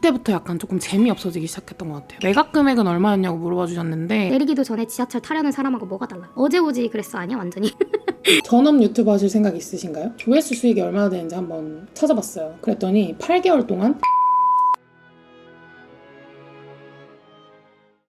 이때부터 약간 조금 재미없어지기 시작했던 것 같아요. 매각 금액은 얼마였냐고 물어봐 주셨는데 내리기도 전에 지하철 타려는 사람하고 뭐가 달라? 어제 오지 그랬어 아니야 완전히? 전업 유튜브 하실 생각 있으신가요? 조회수 수익이 얼마나 되는지 한번 찾아봤어요. 그랬더니 8개월 동안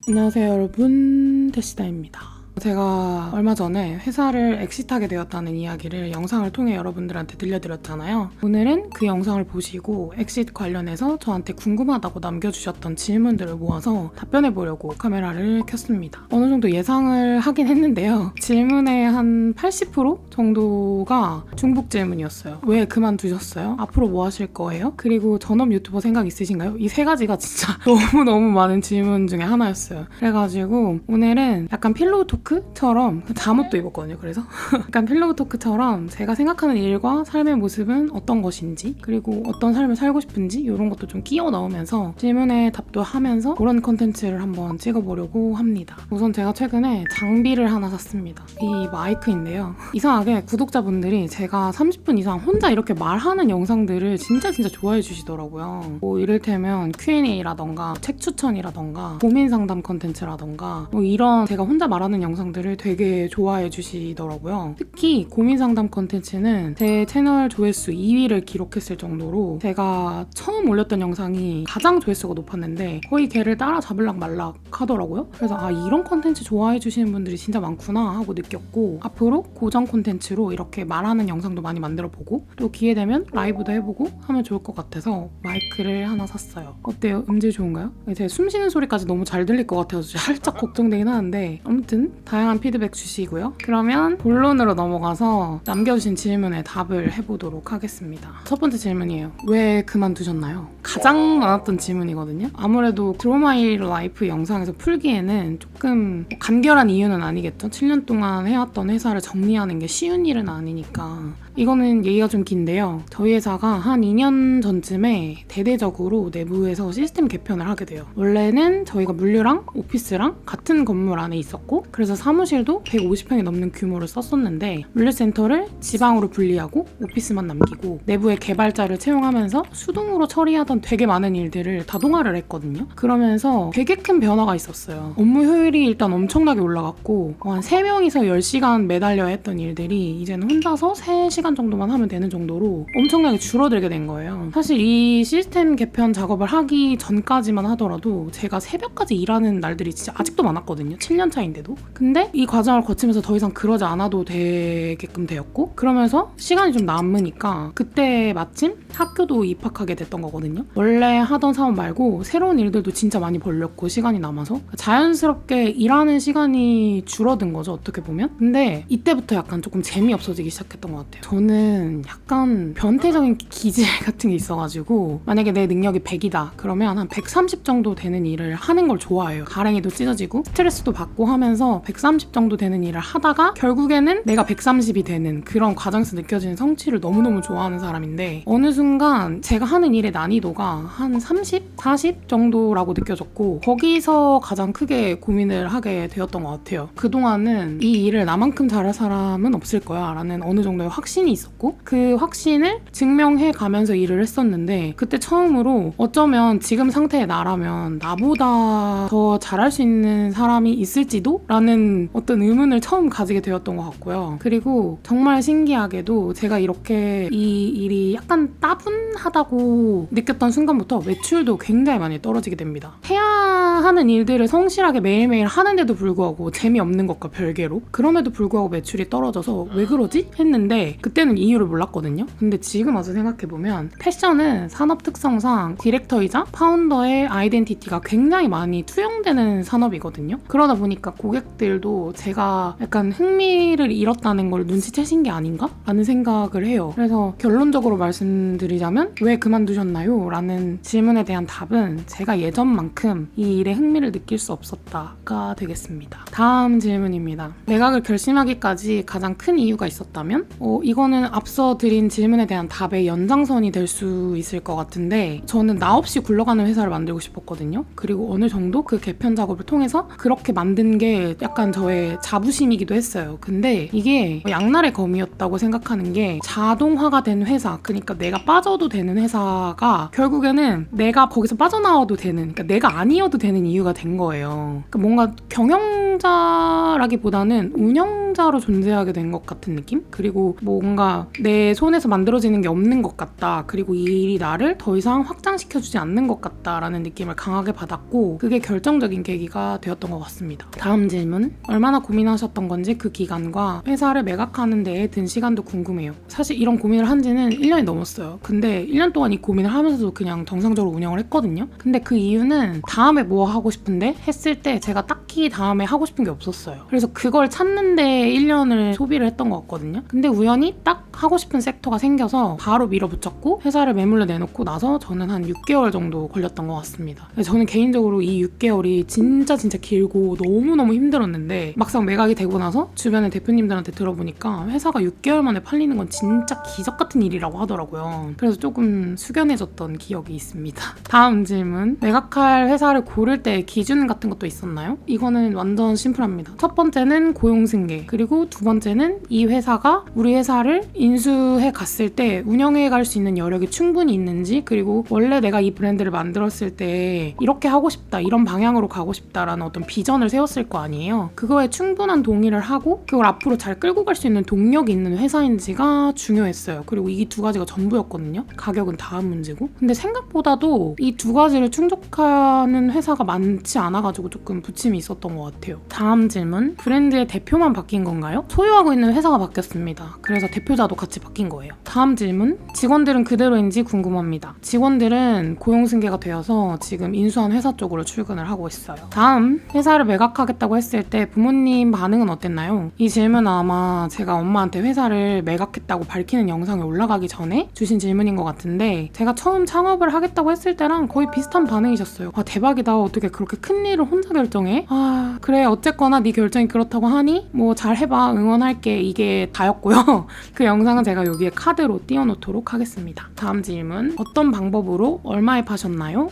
안녕하세요 여러분, 데시다입니다. 제가 얼마 전에 회사를 엑시트하게 되었다는 이야기를 영상을 통해 여러분들한테 들려드렸잖아요. 오늘은 그 영상을 보시고 엑시트 관련해서 저한테 궁금하다고 남겨주셨던 질문들을 모아서 답변해보려고 카메라를 켰습니다. 어느 정도 예상을 하긴 했는데요. 질문의 한 80% 정도가 중복 질문이었어요. 왜 그만두셨어요? 앞으로 뭐 하실 거예요? 그리고 전업 유튜버 생각 있으신가요? 이 세 가지가 진짜 너무너무 많은 질문 중에 하나였어요. 그래가지고 오늘은 약간 필로우 토크처럼 잠옷도 입었거든요. 그래서 약간 필로우 토크처럼 제가 생각하는 일과 삶의 모습은 어떤 것인지, 그리고 어떤 삶을 살고 싶은지 이런 것도 좀 끼워 넣으면서 질문에 답도 하면서 그런 컨텐츠를 한번 찍어보려고 합니다. 우선 제가 최근에 장비를 하나 샀습니다. 이 마이크인데요. 이상하게 구독자분들이 제가 30분 이상 혼자 이렇게 말하는 영상들을 진짜 좋아해 주시더라고요. 뭐 이를테면 Q&A라던가 책 추천이라던가 고민 상담 컨텐츠라던가 뭐 이런 제가 혼자 말하는 영상들을 되게 좋아해 주시더라고요. 특히 고민 상담 컨텐츠는 제 채널 조회수 2위를 기록했을 정도로 제가 처음 올렸던 영상이 가장 조회수가 높았는데 거의 걔를 따라잡을락 말락 하더라고요. 그래서 이런 컨텐츠 좋아해 주시는 분들이 진짜 많구나 하고 느꼈고, 앞으로 고정 콘텐츠로 이렇게 말하는 영상도 많이 만들어보고 또 기회 되면 라이브도 해보고 하면 좋을 것 같아서 마이크를 하나 샀어요. 어때요? 음질 좋은가요? 제 숨 쉬는 소리까지 너무 잘 들릴 것 같아서 살짝 걱정되긴 하는데, 아무튼 다양한 피드백 주시고요. 그러면 본론으로 넘어가서 남겨주신 질문에 답을 해보도록 하겠습니다. 첫 번째 질문이에요. 왜 그만두셨나요? 가장 많았던 질문이거든요. 아무래도 드로우 마이 라이프 영상에서 풀기에는 조금 간결한 이유는 아니겠죠. 7년 동안 해왔던 회사를 정리하는 게 쉬운 일은 아니니까. 이거는 얘기가 좀 긴데요. 저희 회사가 한 2년 전쯤에 대대적으로 내부에서 시스템 개편을 하게 돼요. 원래는 저희가 물류랑 오피스랑 같은 건물 안에 있었고, 그래서 사무실도 150평이 넘는 규모를 썼었는데 물류센터를 지방으로 분리하고 오피스만 남기고 내부에 개발자를 채용하면서 수동으로 처리하던 되게 많은 일들을 다동화를 했거든요. 그러면서 되게 큰 변화가 있었어요. 업무 효율이 일단 엄청나게 올라갔고, 한 3명이서 10시간 매달려 했던 일들이 이제는 혼자서 3시간 정도만 하면 되는 정도로 엄청나게 줄어들게 된 거예요. 사실 이 시스템 개편 작업을 하기 전까지만 하더라도 제가 새벽까지 일하는 날들이 진짜 아직도 많았거든요. 7년 차인데도. 근데 이 과정을 거치면서 더 이상 그러지 않아도 되게끔 되었고, 그러면서 시간이 좀 남으니까 그때 마침 학교도 입학하게 됐던 거거든요. 원래 하던 사업 말고 새로운 일들도 진짜 많이 벌렸고 시간이 남아서 자연스럽게 일하는 시간이 줄어든 거죠, 어떻게 보면. 근데 이때부터 약간 조금 재미없어지기 시작했던 것 같아요. 저는 약간 변태적인 기질 같은 게 있어가지고 만약에 내 능력이 100이다 그러면 한 130 정도 되는 일을 하는 걸 좋아해요. 가랭이도 찢어지고 스트레스도 받고 하면서 130 정도 되는 일을 하다가 결국에는 내가 130이 되는 그런 과정에서 느껴지는 성취를 너무너무 좋아하는 사람인데, 어느 순간 제가 하는 일의 난이도가 한 30, 40 정도라고 느껴졌고 거기서 가장 크게 고민을 하게 되었던 것 같아요. 그동안은 이 일을 나만큼 잘할 사람은 없을 거야 라는 어느 정도의 확신이 있었고, 그 확신을 증명해 가면서 일을 했었는데, 그때 처음으로 어쩌면 지금 상태의 나라면 나보다 더 잘할 수 있는 사람이 있을지도? 라는 어떤 의문을 처음 가지게 되었던 것 같고요. 그리고 정말 신기하게도 제가 이렇게 이 일이 약간 따분하다고 느꼈던 순간부터 매출도 굉장히 많이 떨어지게 됩니다. 해야 하는 일들을 성실하게 매일매일 하는데도 불구하고 재미없는 것과 별개로, 그럼에도 불구하고 매출이 떨어져서 왜 그러지? 했는데 그때는 이유를 몰랐거든요. 근데 지금 와서 생각해보면 패션은 산업 특성상 디렉터이자 파운더의 아이덴티티가 굉장히 많이 투영되는 산업이거든요. 그러다 보니까 고객들도 제가 약간 흥미를 잃었다는 걸 눈치채신 게 아닌가? 라는 생각을 해요. 그래서 결론적으로 말씀드리자면 왜 그만두셨나요? 라는 질문에 대한 답은 제가 예전만큼 이 일에 흥미를 느낄 수 없었다가 되겠습니다. 다음 질문입니다. 매각을 결심하기까지 가장 큰 이유가 있었다면? 이거는 앞서 드린 질문에 대한 답의 연장선이 될 수 있을 것 같은데 저는 나 없이 굴러가는 회사를 만들고 싶었거든요. 그리고 어느 정도 그 개편 작업을 통해서 그렇게 만든 게 약간 저의 자부심이기도 했어요. 근데 이게 양날의 검이었다고 생각하는 게 자동화가 된 회사, 그러니까 내가 빠져도 되는 회사가 결국에는 내가 거기서 빠져나와도 되는, 그러니까 내가 아니어도 되는 이유가 된 거예요. 그러니까 뭔가 경영자라기보다는 운영자로 존재하게 된 것 같은 느낌? 그리고 뭔가 내 손에서 만들어지는 게 없는 것 같다. 그리고 이 일이 나를 더 이상 확장시켜주지 않는 것 같다라는 느낌을 강하게 받았고 그게 결정적인 계기가 되었던 것 같습니다. 다음 질문. 얼마나 고민하셨던 건지 그 기간과 회사를 매각하는 데에 든 시간도 궁금해요. 사실 이런 고민을 한 지는 1년이 넘었어요. 근데 1년 동안 이 고민을 하면서도 그냥 정상적으로 운영을 했거든요. 근데 그 이유는 다음에 뭐 하고 싶은데 했을 때 제가 딱히 다음에 하고 싶은 게 없었어요. 그래서 그걸 찾는데 1년을 소비를 했던 것 같거든요. 근데 우연히 딱 하고 싶은 섹터가 생겨서 바로 밀어붙였고 회사를 매물로 내놓고 나서 저는 한 6개월 정도 걸렸던 것 같습니다. 저는 개인적으로 이 6개월이 진짜 길고 너무너무 힘들었는데 막상 매각이 되고 나서 주변의 대표님들한테 들어보니까 회사가 6개월 만에 팔리는 건 진짜 기적 같은 일이라고 하더라고요. 그래서 조금 숙연해졌던 기억이 있습니다. 다음 질문. 매각할 회사를 고를 때 기준 같은 것도 있었나요? 이거는 완전 심플합니다. 첫 번째는 고용승계, 그리고 두 번째는 이 회사가 우리 회사를 인수해 갔을 때 운영해 갈 수 있는 여력이 충분히 있는지, 그리고 원래 내가 이 브랜드를 만들었을 때 이렇게 하고 싶다, 이런 방향으로 가고 싶다라는 어떤 비전을 세웠을 거 아니에요. 그거에 충분한 동의를 하고 그걸 앞으로 잘 끌고 갈 수 있는 동력이 있는 회사인지가 중요했어요. 그리고 이 두 가지가 전부였거든요. 가격은 다음 문제고. 근데 생각보다도 이 두 가지를 충족하는 회사가 많지 않아가지고 조금 부침이 있었던 것 같아요. 다음 질문. 브랜드의 대표만 바뀐 건가요? 소유하고 있는 회사가 바뀌었습니다. 그래서 대표자도 같이 바뀐 거예요. 다음 질문. 직원들은 그대로인지 궁금합니다. 직원들은 고용승계가 되어서 지금 인수한 회사 쪽으로 출근을 하고 있어요. 다음. 회사를 매각하겠다고 했을 때 부모님 반응은 어땠나요? 이 질문은 아마 제가 엄마한테 회사를 매각했다고 밝히는 영상이 올라가기 전에 주신 질문인 것 같은데 제가 처음 창업을 하겠다고 했을 때랑 거의 비슷한 반응이셨어요. 아, 대박이다. 어떻게 그렇게 큰 일을 혼자 결정해? 아, 그래. 어쨌거나 네 결정이 그렇다고 하니 뭐 잘 해봐. 응원할게. 이게 다였고요. 그 영상은 제가 여기에 카드로 띄워놓도록 하겠습니다. 다음 질문. 어떤 방법으로 얼마에 파셨나요?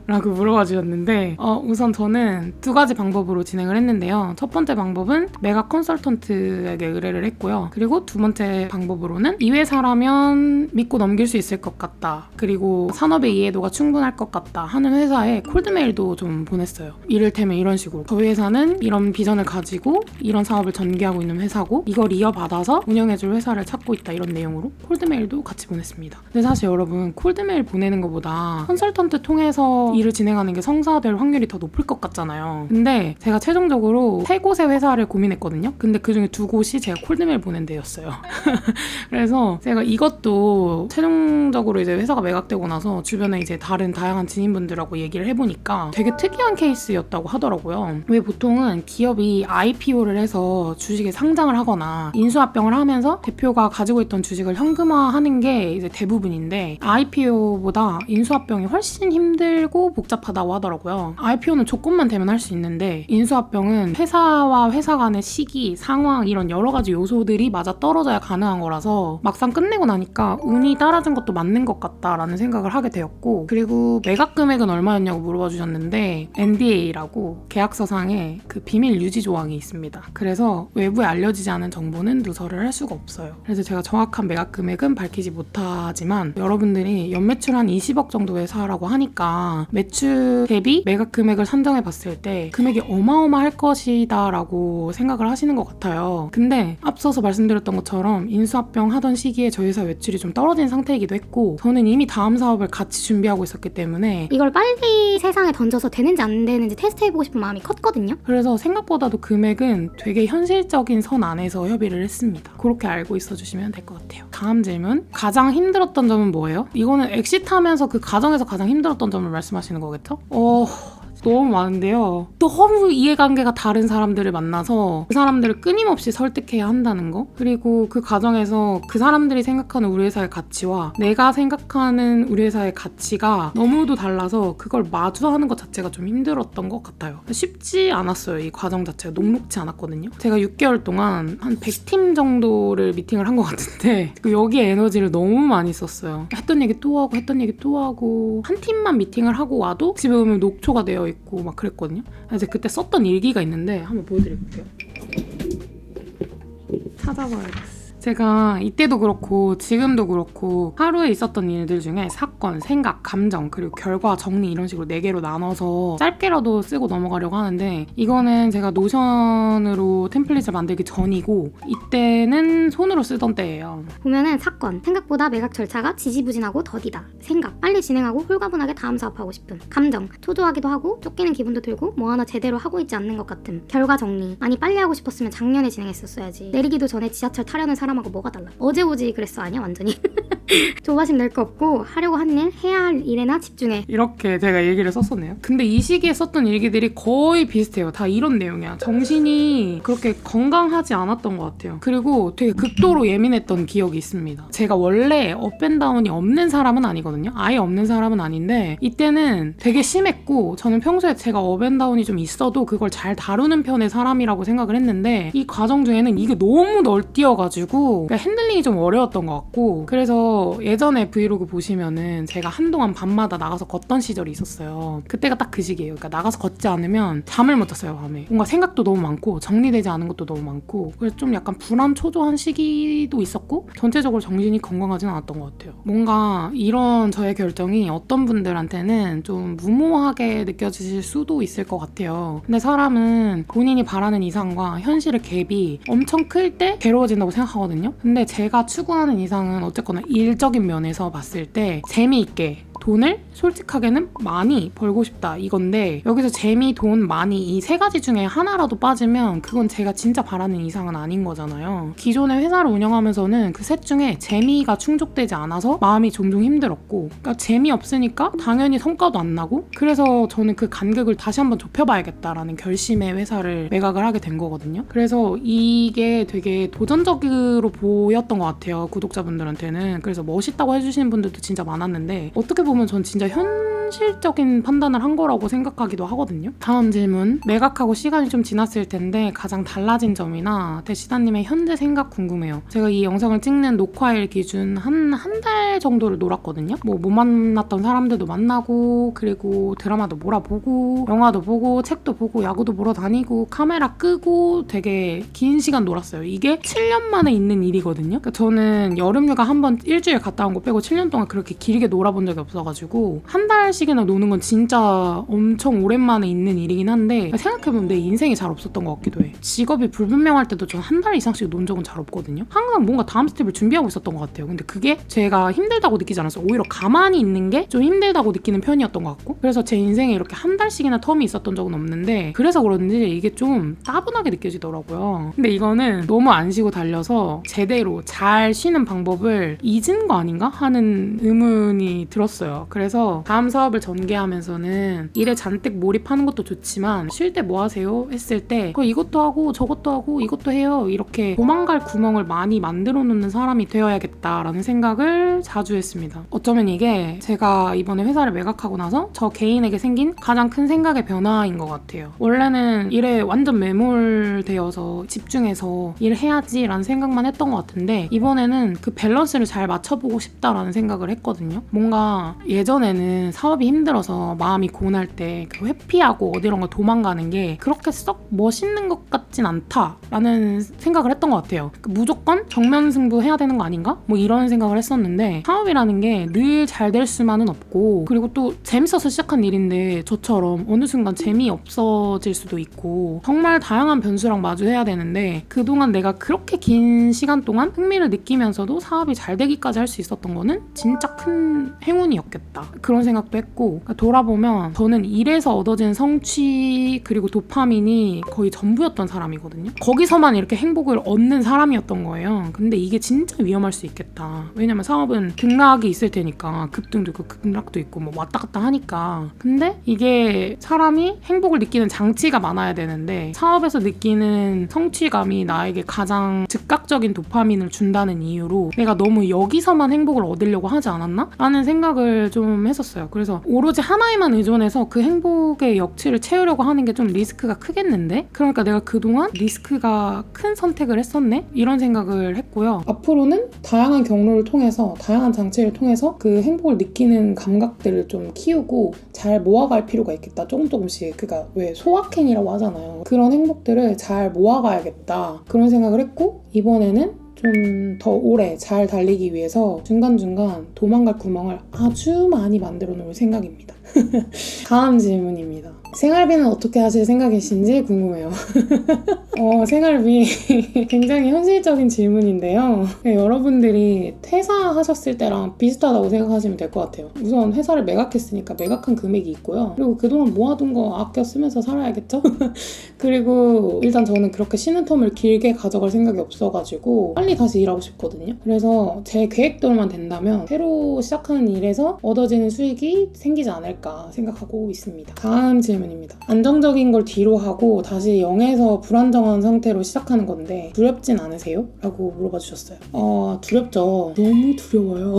라고 물어봐 주셨는데 우선 저는 두 가지 방법으로 진행을 했는데요. 첫 번째 방법은 매각 컨설턴트에게 의뢰를 했고요. 그리고 두 번째 방법으로는 이 회사라면 믿고 넘길 수 있을 것 같다. 그리고 산업의 이해도가 충분할 것 같다 하는 회사에 콜드메일도 좀 보냈어요. 이를테면 이런 식으로 저희 회사는 이런 비전을 가지고 이런 사업을 전개하고 있는 회사고 이걸 이어받아서 운영해줄 회사를 찾고 있다, 이런 내용으로 콜드메일도 같이 보냈습니다. 근데 사실 여러분, 콜드메일 보내는 것보다 컨설턴트 통해서 일을 진행하는 게 성사될 확률이 더 높을 것 같잖아요. 근데 제가 최종적으로 3곳의 회사를 고민했거든요. 근데 그중에 2곳이 제가 콜드메일 보낸 데였어요. 그래서 제가 이것도 최종적으로 이제 회사가 매각되고 나서 주변에 이제 다른 다양한 지인분들하고 얘기를 해보니까 되게 특이한 케이스였다고 하더라고요. 왜 보통은 기업이 IPO를 해서 주식에 상장을 하거나 인수합병을 하면서 대표가 가지고 있던 주식을 현금화하는 게 이제 대부분인데 IPO보다 인수합병이 훨씬 힘들고 복잡하다고 하더라고요. IPO는 조건만 되면 할 수 있는데 인수합병은 회사와 회사 간의 시기, 상황 이런 여러 가지 요소들이 맞아 떨어져야 가능한 거라서 막상 끝내고 나니까 운이 따라준 것도 맞는 것 같다라는 생각을 하게 되었고, 그리고 매각 금액은 얼마였냐고 물어봐 주셨는데 NDA라고 계약서상에 그 비밀 유지 조항이 있습니다. 그래서 외부에 알려지지 않은 정보는 누설을 할 수가 없어요. 그래서 제가 정확한 매각 금액은 밝히지 못하지만 여러분들이 연매출 한 20억 정도 회사라고 하니까 매출 대비 매각 금액을 산정해 봤을 때 금액이 어마어마할 것이다 라고 생각을 하시는 것 같아요. 근데 앞서서 말씀드렸던 것처럼 인수합병 하던 시기에 저희 회사 매출이 좀 떨어진 상태이기도 했고 저는 이미 다음 사업을 같이 준비하고 있었기 때문에 이걸 빨리 세상에 던져서 되는지 안 되는지 테스트해보고 싶은 마음이 컸거든요. 그래서 생각보다도 금액은 되게 현실적인 선 안에서 협의를 했습니다. 그렇게 알고 있어주시면 될 것 같아요. 다음 질문. 가장 힘들었던 점은 뭐예요? 이거는 엑시트하면서 그 과정에서 가장 힘들었던 점을 말씀하시는 거겠죠? 너무 많은데요. 너무 이해관계가 다른 사람들을 만나서 그 사람들을 끊임없이 설득해야 한다는 거, 그리고 그 과정에서 그 사람들이 생각하는 우리 회사의 가치와 내가 생각하는 우리 회사의 가치가 너무도 달라서 그걸 마주하는 것 자체가 좀 힘들었던 것 같아요. 쉽지 않았어요. 이 과정 자체가 녹록지 않았거든요. 제가 6개월 동안 한 100팀 정도를 미팅을 한 것 같은데 여기에 에너지를 너무 많이 썼어요. 했던 얘기 또 하고 했던 얘기 또 하고, 한 팀만 미팅을 하고 와도 집에 오면 녹초가 되어 있고 막 그랬거든요. 그래서 그때 썼던 일기가 있는데 한번 보여드릴게요. 찾아봐야겠어. 제가 이때도 그렇고 지금도 그렇고 하루에 있었던 일들 중에 사건, 생각, 감정, 그리고 결과, 정리 이런 식으로 4개로 나눠서 짧게라도 쓰고 넘어가려고 하는데, 이거는 제가 노션으로 템플릿을 만들기 전이고 이때는 손으로 쓰던 때예요. 보면은 사건, 생각보다 매각 절차가 지지부진하고 더디다. 생각, 빨리 진행하고 홀가분하게 다음 사업하고 싶음. 감정, 초조하기도 하고 쫓기는 기분도 들고 뭐 하나 제대로 하고 있지 않는 것 같음. 결과 정리, 아니 빨리 하고 싶었으면 작년에 진행했었어야지. 내리기도 전에 지하철 타려는 사람하고 뭐가 달라. 어제 오지 그랬어 아니야 완전히. 조바심 낼 거 없고 하려고 한 일, 해야 할 일에나 집중해. 이렇게 제가 얘기를 썼었네요. 근데 이 시기에 썼던 일기들이 거의 비슷해요. 다 이런 내용이야. 정신이 그렇게 건강하지 않았던 것 같아요. 그리고 되게 극도로 예민했던 기억이 있습니다. 제가 원래 업앤다운이 없는 사람은 아니거든요. 아예 없는 사람은 아닌데 이때는 되게 심했고, 저는 평소에 제가 업앤다운이 좀 있어도 그걸 잘 다루는 편의 사람이라고 생각을 했는데 이 과정 중에는 이게 너무 널뛰어가지고 그러니까 핸들링이 좀 어려웠던 것 같고, 그래서 예전에 브이로그 보시면은 제가 한동안 밤마다 나가서 걷던 시절이 있었어요. 그때가 딱 그 시기예요. 그러니까 나가서 걷지 않으면 잠을 못 잤어요, 밤에. 뭔가 생각도 너무 많고 정리되지 않은 것도 너무 많고, 그래서 좀 약간 불안 초조한 시기도 있었고 전체적으로 정신이 건강하지는 않았던 것 같아요. 뭔가 이런 저의 결정이 어떤 분들한테는 좀 무모하게 느껴지실 수도 있을 것 같아요. 근데 사람은 본인이 바라는 이상과 현실의 갭이 엄청 클 때 괴로워진다고 생각하거든요. 근데 제가 추구하는 이상은 어쨌거나 일적인 면에서 봤을 때 재미있게 돈을 솔직하게는 많이 벌고 싶다 이건데, 여기서 재미, 돈, 많이 이 3가지 중에 하나라도 빠지면 그건 제가 진짜 바라는 이상은 아닌 거잖아요. 기존에 회사를 운영하면서는 그 셋 중에 재미가 충족되지 않아서 마음이 종종 힘들었고, 그러니까 재미없으니까 당연히 성과도 안 나고, 그래서 저는 그 간격을 다시 한번 좁혀봐야겠다라는 결심에 회사를 매각을 하게 된 거거든요. 그래서 이게 되게 도전적으로 보였던 것 같아요, 구독자분들한테는. 그래서 멋있다고 해주시는 분들도 진짜 많았는데 어떻게 보면 전 진짜 현실적인 판단을 한 거라고 생각하기도 하거든요. 다음 질문. 매각하고 시간이 좀 지났을 텐데 가장 달라진 점이나 대시다님의 현재 생각 궁금해요. 제가 이 영상을 찍는 녹화일 기준 한 달 정도를 놀았거든요. 못 만났던 사람들도 만나고, 그리고 드라마도 몰아보고, 영화도 보고, 책도 보고, 야구도 보러 다니고, 카메라 끄고 되게 긴 시간 놀았어요. 이게 7년 만에 있는 일이거든요. 그러니까 저는 여름휴가 한번 일주일 갔다 온 거 빼고 7년 동안 그렇게 길게 놀아본 적이 없어가지고 한 달씩이나 노는 건 진짜 엄청 오랜만에 있는 일이긴 한데, 생각해보면 내 인생이 잘 없었던 것 같기도 해. 직업이 불분명할 때도 전 한 달 이상씩 논 적은 잘 없거든요. 항상 뭔가 다음 스텝을 준비하고 있었던 것 같아요. 근데 그게 제가 힘들다고 느끼지 않았어요. 오히려 가만히 있는 게 좀 힘들다고 느끼는 편이었던 것 같고, 그래서 제 인생에 이렇게 한 달씩이나 텀이 있었던 적은 없는데, 그래서 그런지 이게 좀 따분하게 느껴지더라고요. 근데 이거는 너무 안 쉬고 달려서 제대로 잘 쉬는 방법을 잊은 거 아닌가 하는 의문이 들었어요. 그래서 다음 사업을 전개하면서는 일에 잔뜩 몰입하는 것도 좋지만 쉴 때 뭐 하세요? 했을 때 이것도 하고 저것도 하고 이것도 해요. 이렇게 도망갈 구멍을 많이 만들어 놓는 사람이 되어야겠다라는 생각을 자주 했습니다. 어쩌면 이게 제가 이번에 회사를 매각하고 나서 저 개인에게 생긴 가장 큰 생각의 변화인 것 같아요. 원래는 일에 완전 매몰되어서 집중해서 일해야지라는 생각만 했던 것 같은데, 이번에는 그 밸런스를 잘 맞춰보고 싶다라는 생각을 했거든요. 뭔가 예전에는 사업이 힘들어서 마음이 고날 때 회피하고 어디론가 도망가는 게 그렇게 썩 멋있는 것 같진 않다라는 생각을 했던 것 같아요. 무조건 정면승부 해야 되는 거 아닌가? 뭐 이런 생각을 했었는데, 사업이라는 게 늘 잘 될 수만은 없고, 그리고 또 재밌어서 시작한 일인데 저처럼 어느 순간 재미없어질 수도 있고, 정말 다양한 변수랑 마주해야 되는데, 그동안 내가 그렇게 긴 시간 동안 흥미를 느끼면서도 사업이 잘 되기까지 할 수 있었던 거는 진짜 큰 행운이었겠다, 그런 생각도 했고, 그러니까 돌아보면 저는 일에서 얻어진 성취 그리고 도파민이 거의 전부였던 사람이거든요. 거기서만 이렇게 행복을 얻는 사람이었던 거예요. 근데 이게 진짜 위험할 수 있겠다. 왜냐면 사업은 등락이 있을 테니까, 급등도 있고 급락도 있고 뭐 왔다 갔다 하니까. 근데 이게 사람이 행복을 느끼는 장치가 많아야 되는데, 사업에서 느끼는 성취감이 나에게 가장 즉각적인 도파민을 준다는 이유로 내가 너무 여기서만 행복을 얻으려고 하지 않았나? 라는 생각을 좀 했었어요. 그래서 오로지 하나에만 의존해서 그 행복의 역치를 채우려고 하는 게 좀 리스크가 크겠는데? 그러니까 내가 그동안 리스크가 큰 선택을 했었네? 이런 생각을 했고요. 앞으로는 다양한 경로를 통해서, 다양한 장치를 통해서 그 행복을 느끼는 감각들을 좀 키우고 잘 모아갈 필요가 있겠다. 조금씩. 그러니까 왜 소확행이라고 하잖아요. 그런 행복들을 잘 모아가야겠다. 그런 생각을 했고, 이번에는 좀 더 오래 잘 달리기 위해서 중간중간 도망갈 구멍을 아주 많이 만들어 놓을 생각입니다. 다음 질문입니다. 생활비는 어떻게 하실 생각이신지 궁금해요. 생활비 굉장히 현실적인 질문인데요. 여러분들이 퇴사하셨을 때랑 비슷하다고 생각하시면 될 것 같아요. 우선 회사를 매각했으니까 매각한 금액이 있고요. 그리고 그동안 모아둔 거 아껴 쓰면서 살아야겠죠? 그리고 일단 저는 그렇게 쉬는 텀을 길게 가져갈 생각이 없어가지고 빨리 다시 일하고 싶거든요. 그래서 제 계획대로만 된다면 새로 시작하는 일에서 얻어지는 수익이 생기지 않을까 생각하고 있습니다. 다음 질문입니다. 안정적인 걸 뒤로 하고 다시 0에서 불안정한 상태로 시작하는 건데 두렵진 않으세요? 라고 물어봐 주셨어요. 두렵죠. 너무 두려워요.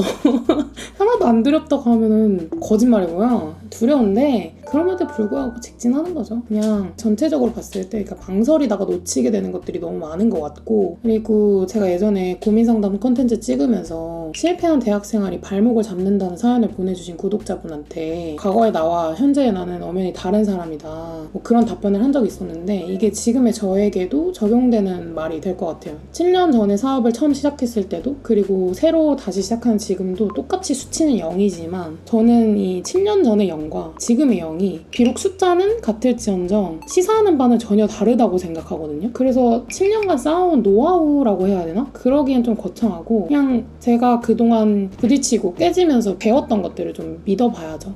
하나도 안 두렵다고 하면은 거짓말이고요. 두려운데 그럼에도 불구하고 직진하는 거죠. 그냥 전체적으로 봤을 때 그러니까 망설이다가 놓치게 되는 것들이 너무 많은 것 같고, 그리고 제가 예전에 고민상담 콘텐츠 찍으면서 실패한 대학생활이 발목을 잡는다는 사연을 보내주신 구독자분한테 과거의 나와 현재의 나는 엄연히 다른 사람이다, 뭐 그런 답변을 한 적이 있었는데, 이게 지금의 저에게도 적용되는 말이 될 것 같아요. 7년 전에 사업을 처음 시작했을 때도, 그리고 새로 다시 시작하는 지금도 똑같이 수치는 0이지만 저는 이 7년 전의 0과 지금의 0이 비록 숫자는 같을지언정 시사하는 바는 전혀 다르다고 생각하거든요. 그래서 7년간 쌓아온 노하우라고 해야 되나? 그러기엔 좀 거창하고, 그냥 제가 그동안 부딪히고 깨지면서 배웠던 것들을 좀 믿어봐야죠.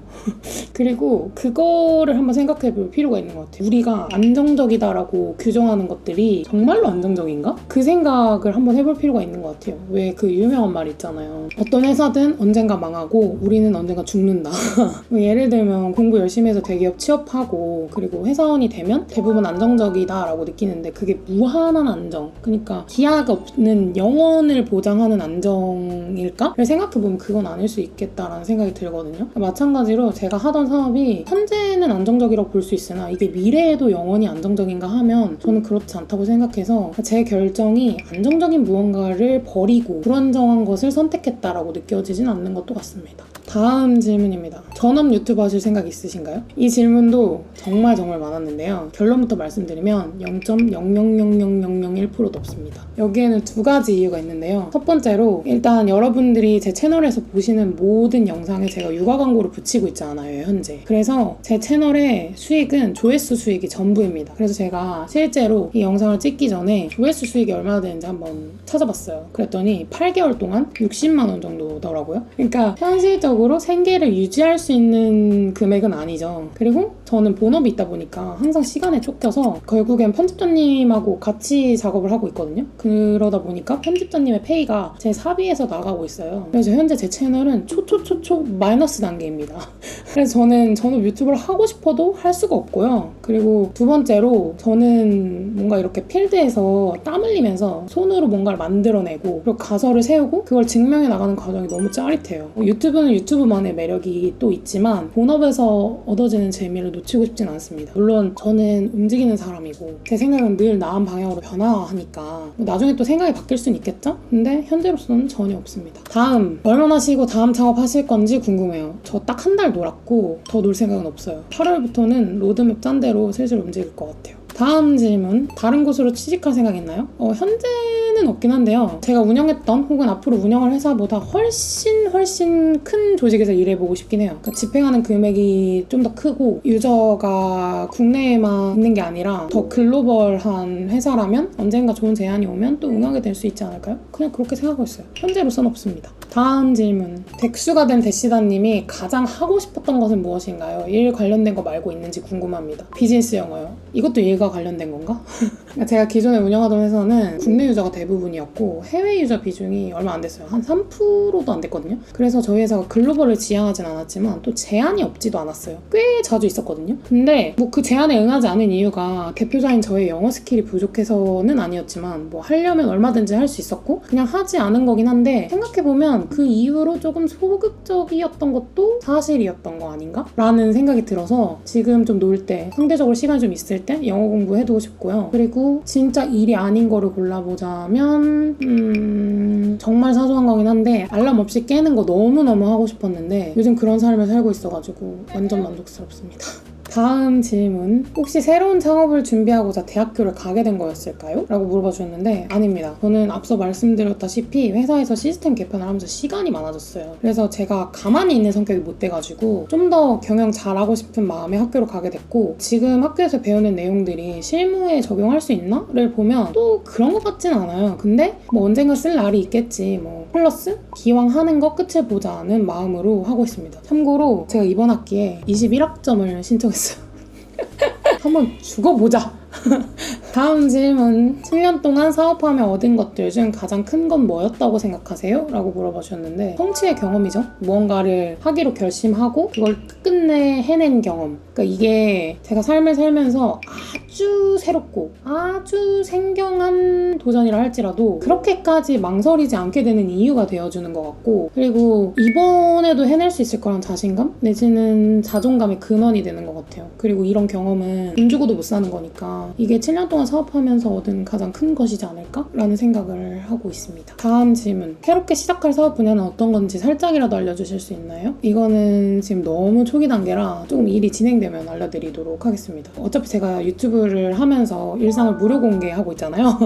그리고 그거를 한번 생각해 볼 필요가 있는 것 같아요. 우리가 안정적이다라고 규정하는 것들이 정말로 안정적인가? 그 생각을 한번 해볼 필요가 있는 것 같아요. 왜 그 유명한 말 있잖아요. 어떤 회사든 언젠가 망하고 우리는 언젠가 죽는다. 예를 들면 공부 열심히 해서 대기업 취업하고 그리고 회사원이 되면 대부분 안정적이다라고 느끼는데, 그게 무한한 안정, 그러니까 기약 없는 영원을 보장하는 안정일까?를 생각해보면 그건 아닐 수 있겠다라는 생각이 들거든요. 마찬가지로 제가 하던 사업이 현재는 안정적이라고 볼 수 있으나 이게 미래에도 영원히 안정적인가 하면 저는 그렇지 않다고 생각해서 제 결정이 안정적인 무언가를 버리고 불안정한 것을 선택했다라고 느껴지진 않는 것도 같습니다. 다음 질문입니다. 전업 유튜브 하실 생각 있으신가요? 이 질문도 정말 많았는데요. 결론부터 말씀드리면 0.0000001%도 없습니다. 여기에는 두 가지 이유가 있는데요. 첫 번째로, 일단 여러분들이 제 채널에서 보시는 모든 영상에 제가 육아 광고를 붙이고 있지 않아요, 현재. 그래서 제 채널의 수익은 조회수 수익이 전부입니다. 그래서 제가 실제로 이 영상을 찍기 전에 조회수 수익이 얼마나 되는지 한번 찾아봤어요. 그랬더니 8개월 동안 60만 원 정도더라고요. 그러니까 현실적으로 생계를 유지할 수 있는 금액은 아니죠. 그리고 저는 본업이 있다 보니까 항상 시간에 쫓겨서 결국엔 편집자님하고 같이 작업을 하고 있거든요. 그러다 보니까 편집자님의 페이가 제 사비에서 나가고 있어요. 그래서 현재 제 채널은 초초초초 마이너스 단계입니다. 그래서 저는 전업 유튜브를 하고 싶어도 할 수가 없고요. 그리고 두 번째로, 저는 뭔가 이렇게 필드에서 땀 흘리면서 손으로 뭔가를 만들어내고 그리고 가설을 세우고 그걸 증명해 나가는 과정이 너무 짜릿해요. 유튜브는 유튜브만의 매력이 또 있지만 본업에서 얻어지는 재미를 놓치고 싶진 않습니다. 물론 저는 움직이는 사람이고 제 생각은 늘 나은 방향으로 변화하니까 나중에 또 생각이 바뀔 수는 있겠죠? 근데 현재로서는 전혀 없습니다. 다음, 얼마나 쉬고 다음 창업하실 건지 궁금해요. 저 딱 한 달 놀았고 더 놀 생각은 없어요. 8월부터는 로드맵 짠 대로 슬슬 움직일 것 같아요. 다음 질문. 다른 곳으로 취직할 생각 있나요? 현재는 없긴 한데요. 제가 운영했던 혹은 앞으로 운영할 회사보다 훨씬 큰 조직에서 일해보고 싶긴 해요. 그러니까 집행하는 금액이 좀 더 크고 유저가 국내에만 있는 게 아니라 더 글로벌한 회사라면 언젠가 좋은 제안이 오면 또 응하게 될 수 있지 않을까요? 그냥 그렇게 생각하고 있어요. 현재로서는 없습니다. 다음 질문. 백수가 된 대시다님이 가장 하고 싶었던 것은 무엇인가요? 일 관련된 거 말고 있는지 궁금합니다. 비즈니스 영어요. 이것도 일과 관련된 건가? 제가 기존에 운영하던 회사는 국내 유저가 대부분이었고 해외 유저 비중이 얼마 안 됐어요. 한 3%도 안 됐거든요. 그래서 저희 회사가 글로벌을 지향하진 않았지만 또 제한이 없지도 않았어요. 꽤 자주 있었거든요. 근데 뭐 그 제한에 응하지 않은 이유가 대표자인 저의 영어 스킬이 부족해서는 아니었지만 뭐 하려면 얼마든지 할 수 있었고 그냥 하지 않은 거긴 한데 생각해보면 그 이후로 조금 소극적이었던 것도 사실이었던 거 아닌가? 라는 생각이 들어서 지금 좀 놀 때 상대적으로 시간이 좀 있을 때 영어 공부해두고 싶고요. 그리고 진짜 일이 아닌 거를 골라보자면 정말 사소한 거긴 한데 알람 없이 깨는 거 너무너무 하고 싶었는데 요즘 그런 삶을 살고 있어가지고 완전 만족스럽습니다. 다음 질문. 혹시 새로운 창업을 준비하고자 대학교를 가게 된 거였을까요? 라고 물어봐 주셨는데 아닙니다. 저는 앞서 말씀드렸다시피 회사에서 시스템 개편을 하면서 시간이 많아졌어요. 그래서 제가 가만히 있는 성격이 못 돼가지고 좀 더 경영 잘하고 싶은 마음에 학교를 가게 됐고 지금 학교에서 배우는 내용들이 실무에 적용할 수 있나? 를 보면 또 그런 것 같진 않아요. 근데 뭐 언젠가 쓸 날이 있겠지. 뭐 플러스 기왕 하는 거 끝을 보자는 마음으로 하고 있습니다. 참고로 제가 이번 학기에 21학점을 신청했어요. 한번 죽어보자. 다음 질문. 7년 동안 사업하며 얻은 것들 중 가장 큰 건 뭐였다고 생각하세요? 라고 물어봐 주셨는데 성취의 경험이죠. 무언가를 하기로 결심하고 그걸 끝끝내 해낸 경험. 그러니까 이게 제가 삶을 살면서 아주 새롭고 아주 생경한 도전이라 할지라도 그렇게까지 망설이지 않게 되는 이유가 되어주는 것 같고 그리고 이번에도 해낼 수 있을 거란 자신감? 내지는 자존감의 근원이 되는 것 같아요. 그리고 이런 경험은 돈 주고도 못 사는 거니까 이게 7년 동안 사업하면서 얻은 가장 큰 것이지 않을까? 라는 생각을 하고 있습니다. 다음 질문. 새롭게 시작할 사업 분야는 어떤 건지 살짝이라도 알려주실 수 있나요? 이거는 지금 너무 초기 단계라 조금 일이 진행되면 알려드리도록 하겠습니다. 어차피 제가 유튜브를 하면서 일상을 무료 공개하고 있잖아요.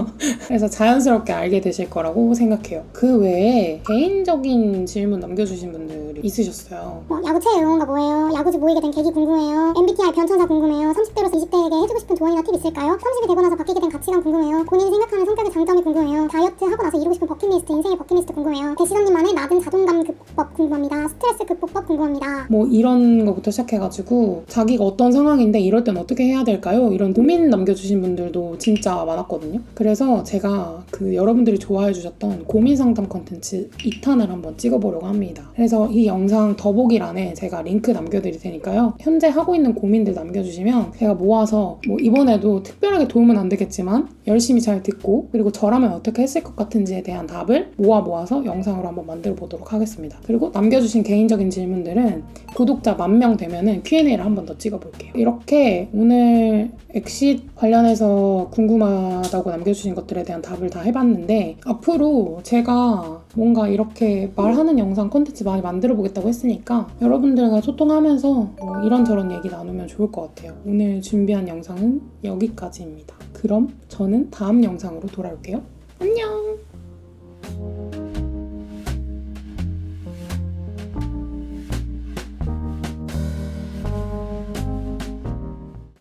그래서 자연스럽게 알게 되실 거라고 생각해요. 그 외에 개인적인 질문 남겨주신 분들이 있으셨어요. 야구 최애 응원가 뭐예요? 야구지 모이게 된 계기 궁금해요. MBTI 변천사 궁금해요. 30대로서 20대에게 해주고 싶은 조언이나 팁 있을까요? 30이 되고 나서 바뀌게 된 가치관 궁금해요. 본인이 생각하는 성격의 장점이 궁금해요. 다이어트 하고 나서 이루고 싶은 버킷리스트, 인생의 버킷리스트 궁금해요. 대시장님만의 낮은 자존감 극복법 궁금합니다. 스트레스 극복법 궁금합니다. 뭐 이런 거부터 시작해가지고 자기가 어떤 상황인데 이럴 땐 어떻게 해야 될까요? 이런 고민 남겨주신 분들도 진짜 많았거든요. 그래서 제가 그 여러분들이 좋아해 주셨던 고민 상담 컨텐츠 2탄을 한번 찍어보려고 합니다. 그래서 이 영상 더보기란에 제가 링크 남겨드릴 테니까요. 현재 하고 있는 고민들 남겨주시면 제가 모아서 뭐 이번에도 특별하게 도움은 안 되겠지만 열심히 잘 듣고 그리고 저라면 어떻게 했을 것 같은지에 대한 답을 모아서 영상으로 한번 만들어 보도록 하겠습니다. 그리고 남겨주신 개인적인 질문들은 구독자 10,000명 되면은 Q&A를 한 번 더 찍어볼게요. 이렇게 오늘 엑싯 관련해서 궁금하다고 남겨주신 것들에 대한 답을 다 해봤는데 앞으로 제가 뭔가 이렇게 말하는 영상 콘텐츠 많이 만들어 보겠다고 했으니까 여러분들과 소통하면서 뭐 이런저런 얘기 나누면 좋을 것 같아요. 오늘 준비한 영상은 여기까지입니다. 그럼 저는 다음 영상으로 돌아올게요. 안녕!